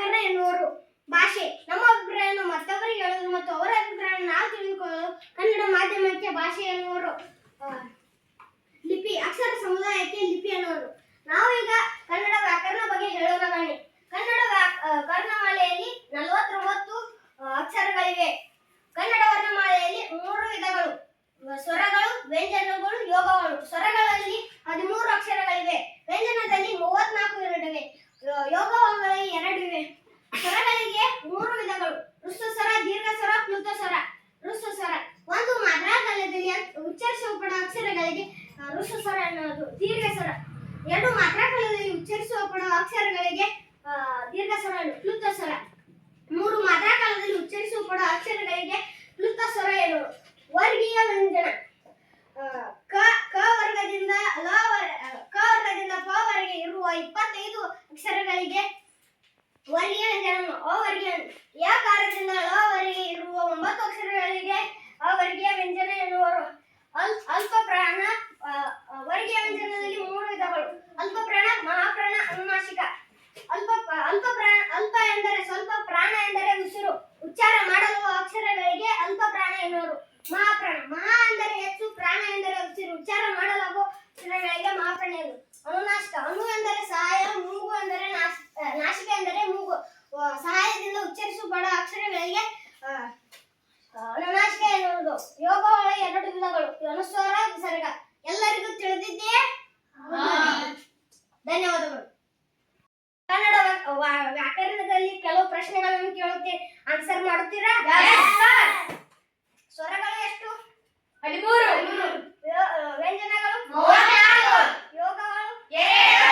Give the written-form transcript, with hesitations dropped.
ಅಕ್ಷರ ಎನ್ನುವರು. ಭಾಷೆ ನಮ್ಮ ಅಭಿಪ್ರಾಯವನ್ನು ಮತ್ತೊಬ್ಬರಿಗೆ ಹೇಳುವುದು ಮತ್ತು ಅವರ ಅಭಿಪ್ರಾಯವನ್ನು ನಾವು ತಿಳಿದುಕೊಳ್ಳಲು ಕನ್ನಡ ಮಾಧ್ಯಮಕ್ಕೆ ಭಾಷೆ ಎನ್ನುವರು. ಲಿಪಿ ಅಕ್ಷರ ಸಮುದಾಯಕ್ಕೆ ಲಿಪಿ ಎನ್ನುವರು. ನಾವು ಈಗ ಕನ್ನಡ ವ್ಯಾಕರಣ ಬಗ್ಗೆ ಹೇಳೋಣ ಬನ್ನಿ. ಕನ್ನಡ ವರ್ಣಮಾಲೆಯಲ್ಲಿ 49 ಅಕ್ಷರಗಳಿವೆ. ಕನ್ನಡ ವರ್ಣಮಾಲೆಯಲ್ಲಿ 3 ವಿಧಗಳು: ಸ್ವರಗಳು, ವ್ಯಂಜನಗಳು, ಯೋಗಗಳು. ಸ್ವರಗಳಲ್ಲಿ 13 ಅಕ್ಷರಗಳಿವೆ. ವ್ಯಂಜನದಲ್ಲಿ 34 ಇವೆ. ಯೋಗಗಳಲ್ಲಿ 2 ಇವೆ. ಸ್ವರಗಳಿಗೆ 3 ವಿಧಗಳು: ಹ್ರಸ್ವ ಸ್ವರ, ದೀರ್ಘ ಸ್ವರ, ಪ್ಲುತ ಸ್ವರ. ಹ್ರಸ್ವ ಸ್ವರ ಒಂದು ಮಾತ್ರಾ ಕಾಲದಲ್ಲಿ ಉಚ್ಚರಿಸಲ್ಪಡುವ ಅಕ್ಷರಗಳಿಗೆ ಹ್ರಸ್ವ ಸ್ವರ ಎನ್ನುವುದು. ದೀರ್ಘ ಸ್ವರ 2 ಮಾತ್ರಾ ಕಾಲದಲ್ಲಿ ಉಚ್ಚರಿಸಲ್ಪಡುವ ಅಕ್ಷರಗಳಿಗೆ ದೀರ್ಘ ಸ್ವರ, ಪ್ಲುತ ಸ್ವರ. 3 ಮಾತ್ರಾ ಕಾಲದಲ್ಲಿ ಉಚ್ಚರಿಸಲ್ಪಡುವ ಅಕ್ಷರಗಳಿಗೆ ಪ್ಲುತ ಸ್ವರ ಎನ್ನುವರು. ವರ್ಗೀಯ ವ್ಯಂಜನ ಕ ವರ್ಗದಿಂದ ಪ ವರೆಗೆ ಇರುವ 25 ಅಕ್ಷರಗಳಿಗೆ ವರ್ಗೀಯ ವ್ಯಂಜನ. ಅವರ್ಗೀಯ ಯಕಾರದಿಂದ ಳ ವರೆಗೆ ಇರುವ 9 ಅಕ್ಷರಗಳಿಗೆ ಅವರ್ಗೀಯ ವ್ಯಂಜನ ಎನ್ನುವರು. ಅಲ್ಪ ಪ್ರಾಣ ವರ್ಗೀಯ ವ್ಯಂಜನದಲ್ಲಿ 3 ವಿಧಗಳು: ಅಲ್ಪ ಪ್ರಾಣ, ಮಹಾಪ್ರಾಣ, ಅನುನಾಸಿಕ. ಅಲ್ಪ ಎಂದರೆ ಸ್ವಲ್ಪ, ಪ್ರಾಣ ಎಂದರೆ ಉಸಿರು ಉಚ್ಚಾರ ಮಾಡಲು ಅಕ್ಷರಗಳಿಗೆ ಅಲ್ಪ ಪ್ರಾಣ ಎನ್ನುವರು. ಮಹಾಪ್ರಾಣ ಮಹಾ ಎಂದರೆ ಹೆಚ್ಚು, ಪ್ರಾಣ ಎಂದರೆ ಉಸಿರು ಉಚ್ಚಾರ ಮಾಡಲಾಗುವ ಅಕ್ಷರಗಳಿಗೆ ಮಹಾಪ್ರಾಣ ಎನ್ನುವರು. ಅನುನಾಸಿಕ ಅನು ಎಂದರೆ ಸಹಾಯ, ಮೂಗು ಎಂದರೆ ನಾಸಿಕ ಎಂದರೆ ಮೂಗು ಸಹಾಯದಿಂದ ಉಚ್ಚರಿಸಲ್ಪಡುವ ಅಕ್ಷರಗಳಿಗೆ ಅನುನಾಸಿಕ ಎನ್ನುವುದು. ಯೋಗಗಳ 2 ವಿಧಗಳು: ಅನುಸ್ವಾರ, ವಿಸರ್ಗ. ಎಲ್ಲರಿಗೂ ತಿಳಿದಿದೆಯೇ? ಧನ್ಯವಾದಗಳು. ಕನ್ನಡ ವ್ಯಾಕರಣದಲ್ಲಿ ಕೆಲವು ಪ್ರಶ್ನೆಗಳನ್ನು ಕೇಳುತ್ತೇನೆ, ಆನ್ಸರ್ ಮಾಡುತ್ತೀರಾ? ಸ್ವರಗಳು ಎಷ್ಟು? 13. ವ್ಯಂಜನಗಳು? 34. ಯೋಗಗಳು? 2.